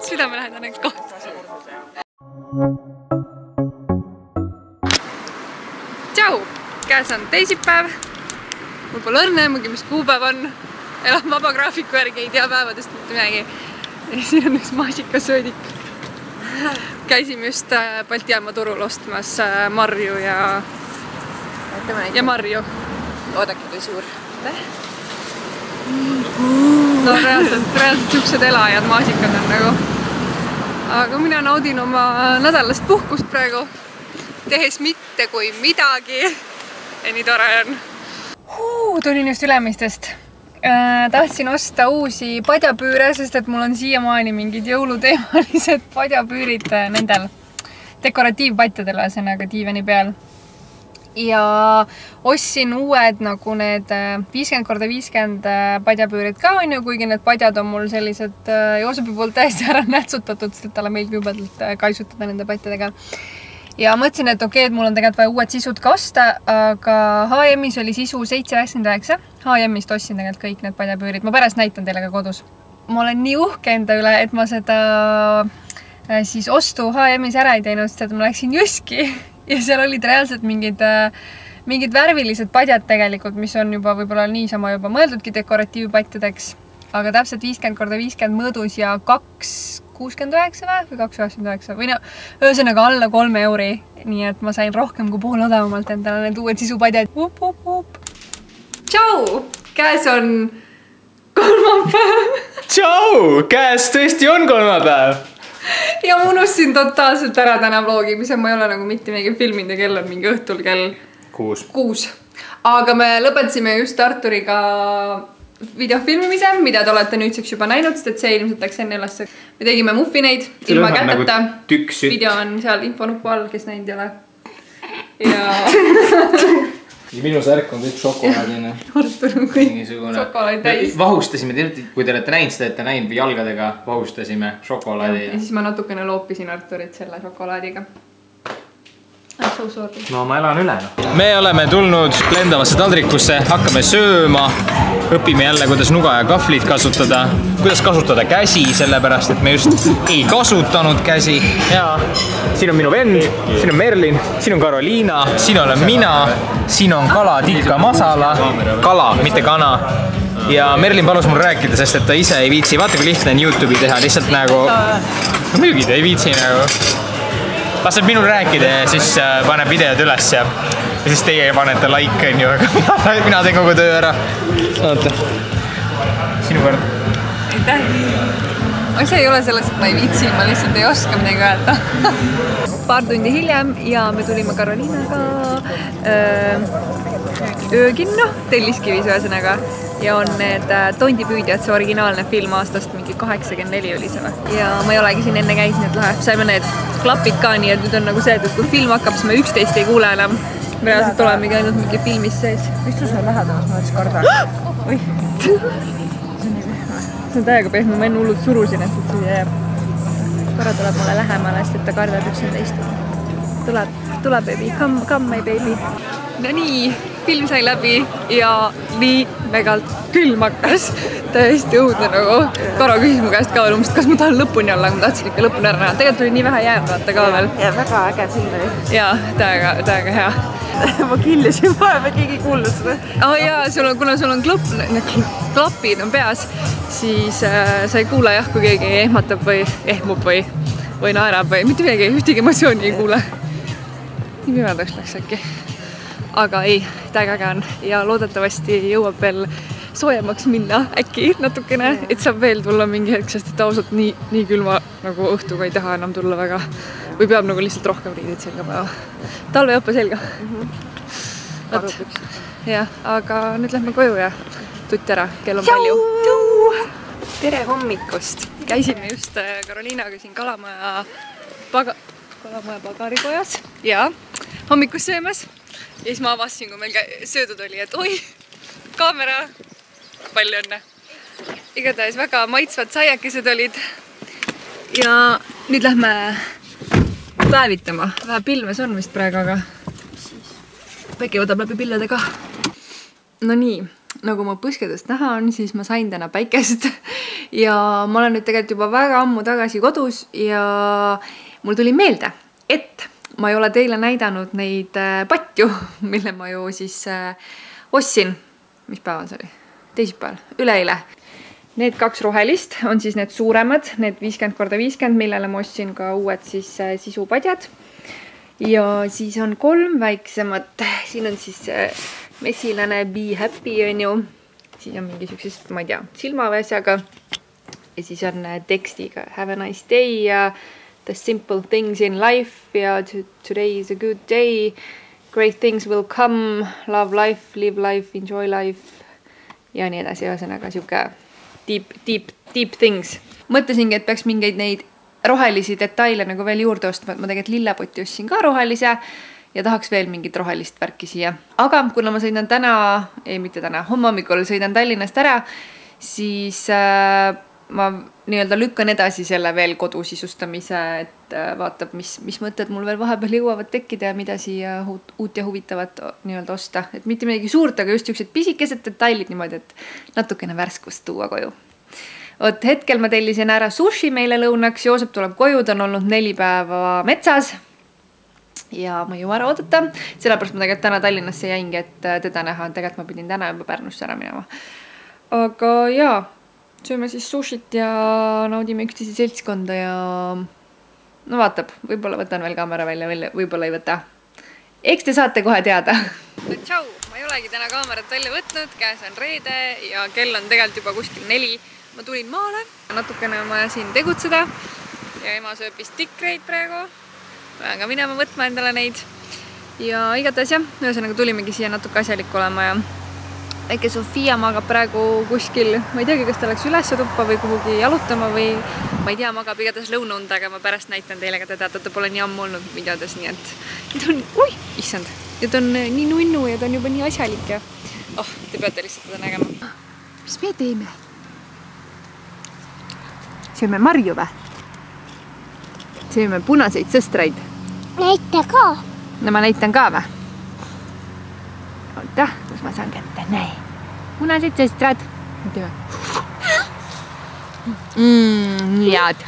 Südamelähedane koht. Tšau! Käes on teisipäev. Mul pole õrne, muidugi mis kuupäev on. Elan vaba graafiku järgi, ei tea päevadest mitte midagi. Ja siin on üks maasikasöödik. Käisime just Balti Jaama turul ostmas marju ja marju. Oodake, kui suur. No reaalselt siuksed elajad, maasikad on nagu. Aga mina naudin oma nädalast puhkust praegu, tehes mitte kui midagi. Ja nii tore on. Tulin just Ülemistest. Tahtsin osta uusi padjapüüre, sest et mul on siiamaani mingid jõuluteemalised padjapüürid nendel dekoratiivpatjadel, ühesõnaga diivani peal. Ja ostsin uued nagu need 50x50 padjapüürid ka on ju, kuigi need padjad on mul sellised Joosepi poolt täiesti ära nätsutatud, sest et talle meeldib jubedalt kaisutada nende patjadega. Ja mõtlesin, et okei, et mul on tegelikult vaja uued sisud ka osta, aga H&M-is oli sisu 7,99. H&M-ist ostsin tegelikult kõik need padjapüürid. Ma pärast näitan teile ka kodus. Ma olen nii uhke enda üle, et ma seda siis ostu H&M-is ära ei teinud, sest et ma läksin Jyski ja seal olid reaalselt mingid värvilised padjad tegelikult, mis on juba võib-olla niisama juba mõeldudki dekoratiivpatjadeks, aga täpselt 50x50 mõõdus ja 2,69 või 2,99 või no, ühesõnaga alla 3 euri, nii et ma sain rohkem kui pool odavamalt endale need uued sisupadjad. Tšau! Käes on kolmapäev. Tšau! Käes tõesti on kolmapäev. Ja ma unustasin totaalselt ära täna vlogimise, ma ei ole nagu mitte mingi filminud ja kell on mingi õhtul kell 6. Aga me lõpetasime just Arturiga videofilmimise, mida te olete nüüdseks juba näinud, sest et see ilmselt läks enne ülesse. Me tegime muffineid ilma käteta. Video on seal infonupu all, kes näinud ei ole. Ja minu särk on kõik šokolaadine. Artur on kõik šokolaadi täis. Vahustasime, kui te olete näinud seda, et te näinud või jalgadega vahustasime šokolaadi. Ja siis ma natukene loopisin Arturit selle šokolaadiga. No ma elan üle. Me oleme tulnud lendavasse taldrikusse, hakkame sööma, õpime jälle, kuidas nuga ja kahvlit kasutada, kuidas kasutada käsi, sellepärast, et me just ei kasutanud käsi. Ja siin on minu vend, siin on Merlin, siin on Karoliina, siin olen mina, siin on kala tikka masala, kala, mitte kana. Ja Merlin palus mul rääkida, sest et ta ise ei viitsi, vaata kui lihtne on YouTube'i teha, lihtsalt nagu, müügid ei viitsi nagu. Laseb minul rääkida ja siis paneb videod üles ja siis teie panete like on ju, aga mina teen kogu töö ära. Oota. Sinu kord. Aitäh. See ei ole selles, et ma ei viitsi, ma lihtsalt ei oska midagi öelda. Paar tundi hiljem ja me tulime Karoliinaga öökinno Telliskivis ühesõnaga. Ja on need Tondipüüdjad, see originaalne film aastast mingi 84 oli see. Ja ma ei olegi siin enne käis, nii et lahe. Saime need klapid ka nii, et nüüd on nagu see, et kui film hakkab, siis me 11 ei kuule enam. Me reaalselt olemegi ainult mingi filmis sees. Istus on lähedamas, ma oleks karda. Oi. See on täiega pehme, ma enne hullult surusin, et see jääb. Korra tuleb mulle lähemale, sest et ta kardab üksinda istuma. Tule, baby. Come, my baby. No nii, film sai läbi ja nii megalt külm hakkas. Täiesti õudne nagu. Karo küsis mu käest ka veel umbes, kas ma tahan lõpuni olla, ma tahtsin ikka lõpuni ära näha. Tegelikult oli nii vähe jääb vaata ka veel. Ja väga äge film oli. Jaa, täiega hea. Ma killusin vaeva, keegi kuulnud seda. Jaa, kuna sul on klapid on peas, siis sa ei kuule jah, kui keegi ehmatab või ehmub või naerab või mitte midagi, ühtegi emotsiooni ei kuule. Nii pimedaks läks äkki. Aga ei, täiega on ja loodetavasti jõuab veel soojemaks minna äkki natukene, et saab veel tulla mingi hetk, sest et ausalt nii külma nagu õhtuga ei taha enam tulla väga või peab nagu lihtsalt rohkem riidid selga päeva. Talveõppe selga. Jah, aga nüüd lähme koju ja tutt ära, kell on palju. Tere hommikust! Käisime just Karoliinaga siin Kalamaja pagarikojas ja hommikus söömas. Ja siis ma avastasin, kui meil söödud oli, et oi, kaamera, palju õnne. Igatahes väga maitsvad saiakesed olid. Ja nüüd lähme päevitama. Vähe pilves on vist praegu, aga päike võtab läbi pillede ka. No nii, nagu mu põskedest näha on, siis ma sain täna päikest ja ma olen nüüd tegelikult juba väga ammu tagasi kodus ja mul tuli meelde, et ma ei ole teile näidanud neid patju, mille ma ju siis ostsin. Mis päeval see oli? Teisipäeval, üleeile. Need 2 rohelist on siis need suuremad, need 50x50, millele ma ostsin ka uued siis sisupadjad. Ja siis on 3 väiksemat. Siin on siis mesilane Be Happy on ju. Siis on mingi sellisest, ma ei tea, silmaväsjaga. Ja siis on tekstiga Have a nice day ja The simple things in life ja Today is a good day. Great things will come. Love life, live life, enjoy life. Ja nii edasi, ühesõnaga siuke deep things. Mõtlesingi, et peaks mingeid neid rohelisi detaile nagu veel juurde ostma, et ma tegelikult lillepoti ostsin ka rohelise ja tahaks veel mingit rohelist värki siia. Aga kuna ma sõidan homme hommikul sõidan Tallinnast ära, siis ma nii-öelda lükkan edasi selle veel kodusisustamise, et vaatab, mis mõtted mul veel vahepeal jõuavad tekkida ja mida siia uut ja huvitavat nii-öelda osta. Et mitte midagi suurt, aga just sellised pisikesed detailid niimoodi, et natukene värskust tuua koju. Hetkel ma tellisin ära sushi meile lõunaks, Joosep tuleb koju, ta on olnud 4 päeva metsas ja ma ei jõua ära oodata. Sellepärast ma tegelikult täna Tallinnasse jäingi, et teda näha. Tegelikult ma pidin täna juba Pärnusse ära minema. Aga jaa, sööme siis sushit ja naudime üksteise seltskonda ja no vaatab, võib-olla võtan veel kaamera välja, võib-olla ei võta. Eks te saate kohe teada. No tšau, ma ei olegi täna kaamerat välja võtnud, käes on reede ja kell on tegelikult juba kuskil 4. Ma tulin maale, natukene on vaja siin tegutseda ja ema sööb vist tikreid praegu. Pean ka minema võtma endale neid. Ja igatahes jah, ühesõnaga tulimegi siia natuke asjalik olema ja väike Sofia magab praegu kuskil, ma ei teagi, kas ta läks üles tuppa või kuhugi jalutama või ma ei tea, magab igatahes lõunaund, aga ma pärast näitan teile ka teda, ta pole nii ammu olnud videodes, nii et ta on, issand, ja ta on nii nunnu ja ta on juba nii asjalik ja te peate lihtsalt teda nägema. Mis me teeme? Sööme marju või? Sööme punaseid sõstraid. Näita ka. No ma näitan ka või? Oota, kus ma saan kätte? Näe. Punaseid sõstrad. Nii head.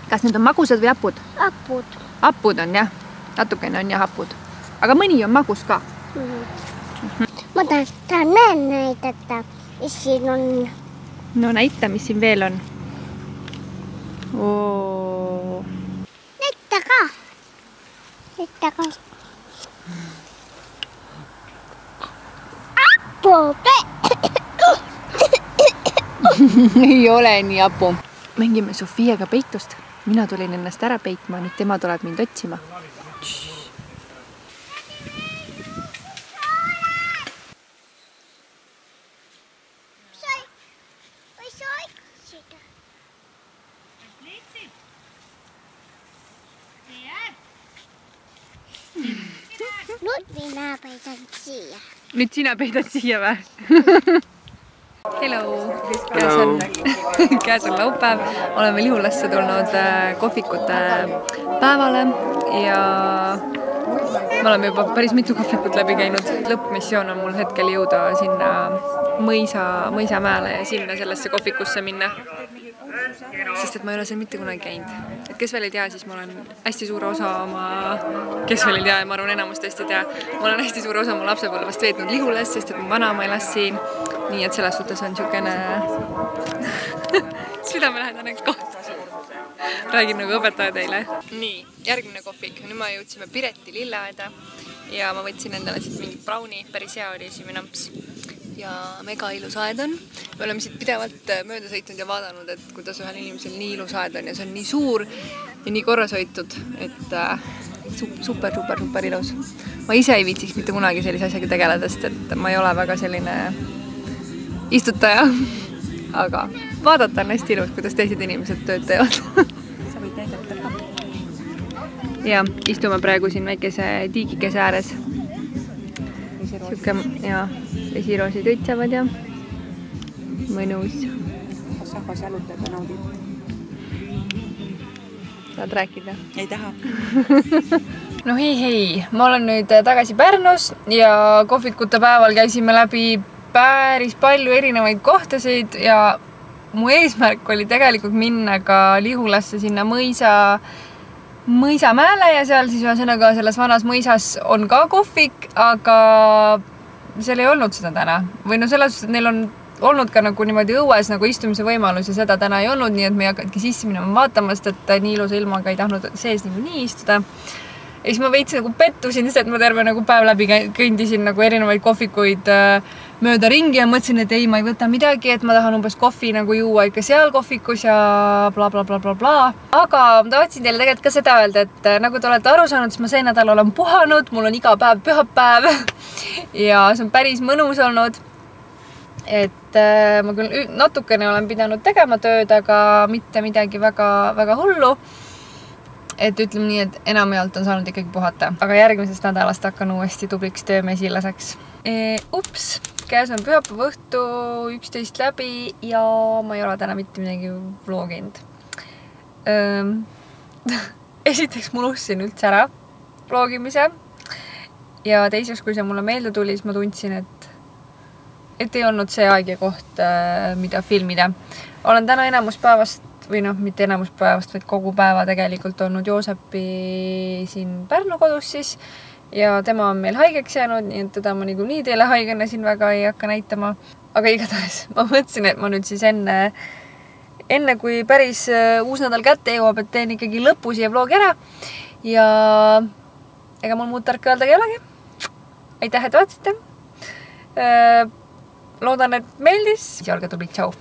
Kas need on magusad või hapud? Hapud. Hapud on jah. Natukene on jah hapud. Aga mõni on magus ka. Ma tahan veel näidata, mis siin on. No näita, mis siin veel on. Näita ka. Näita ka. Hapu. Ei ole nii hapu. Mängime Sofiaga peitust. Mina tulin ennast ära peitma, nüüd tema tuleb mind otsima. Nüüd sina peidad siia või? Hello! Käes on laupäev. Oleme Lihulasse tulnud kohvikute päevale ja me oleme juba päris mitu kohvikut läbi käinud. Lõppmissioon on mul hetkel jõuda sinna Mõisamäele ja sinna sellesse kohvikusse minna. Sest et ma ei ole seal mitte kunagi käinud. Et kes veel ei tea, siis ma olen hästi suure osa kes veel ei tea ja ma arvan enamus tõesti ei tea, ma olen hästi suure osa oma lapsepõlvest veetnud Lihulas, sest et mu vanaema elas siin. Nii et selles suhtes on niisugune südamelähedane koht. Räägin nagu õpetaja teile. Nii, järgmine kohvik. Nüüd ma jõudsime Pireti lilleaeda ja ma võtsin endale siit mingi browni, päris hea oli esimene amps. Ja mega ilus aed on. Me oleme siit pidevalt mööda sõitnud ja vaadanud, et kuidas ühel inimesel nii ilus aed on ja see on nii suur ja nii korras hoitud, et super ilus. Ma ise ei viitsiks mitte kunagi sellise asjaga tegeleda, sest et ma ei ole väga selline istutaja, aga vaadata on hästi ilus, kuidas teised inimesed tööd teevad. Sa võid näidata ka. Ja istume praegu siin väikese tiigikese ääres. Siuke, ja vesiroosid õitsevad ja mõnus. Kas rahvas jalutab ja naudib? Saad rääkida? Ei taha. No hei, ma olen nüüd tagasi Pärnus ja kohvikute päeval käisime läbi päris palju erinevaid kohtasid ja mu eesmärk oli tegelikult minna ka Lihulasse sinna mõisamäele ja seal siis ühesõnaga selles vanas mõisas on ka kohvik, aga seal ei olnud seda täna. Või no selles suhtes, et neil on olnud ka nagu niimoodi õues nagu istumise võimalus ja seda täna ei olnud, nii et me ei hakatki sisse minema vaatamas, et nii ilusa ilmaga ei tahtnud sees nii istuda. Ja siis ma veits nagu pettusin, sest ma terve nagu päev läbi kõndisin nagu erinevaid kohvikuid mööda ringi ja mõtlesin, et ei, ma ei võta midagi, et ma tahan umbes kohvi nagu juua ikka seal kohvikus ja bla bla bla bla bla. Aga ma tahtsin teile tegelikult ka seda öelda, et nagu te olete aru saanud, siis ma see nädal olen puhanud, mul on iga päev pühapäev ja see on päris mõnus olnud. Et ma küll natukene olen pidanud tegema tööd, aga mitte midagi väga hullu. Et ütleme nii, et enamjaolt on saanud ikkagi puhata. Aga järgmisest nädalast hakkan uuesti tubliks töömesilaseks. Ups, käes on pühapäeva õhtu 11 läbi ja ma ei ole täna mitte midagi vloginud. Esiteks ma unustasin üldse ära vlogimise. Ja teiseks, kui see mulle meelde tuli, siis ma tundsin, et ei olnud see aeg ja koht, mida filmida. Olen täna enamuspäevast või noh, mitte enamuspäevast, vaid kogu päeva tegelikult olnud Joosepi siin Pärnu kodus siis ja tema on meil haigeks jäänud, nii et teda ma nii teile haigena siin väga ei hakka näitama. Aga igatahes ma mõtlesin, et ma nüüd siis enne kui päris uus nädal kätte jõuab, et teen ikkagi lõpu siia vlogi ära ja ega mul muud tarka öeldagi ei olegi. Aitäh, et vaatasite. Loodan, et meeldis ja olge tublid, tšau!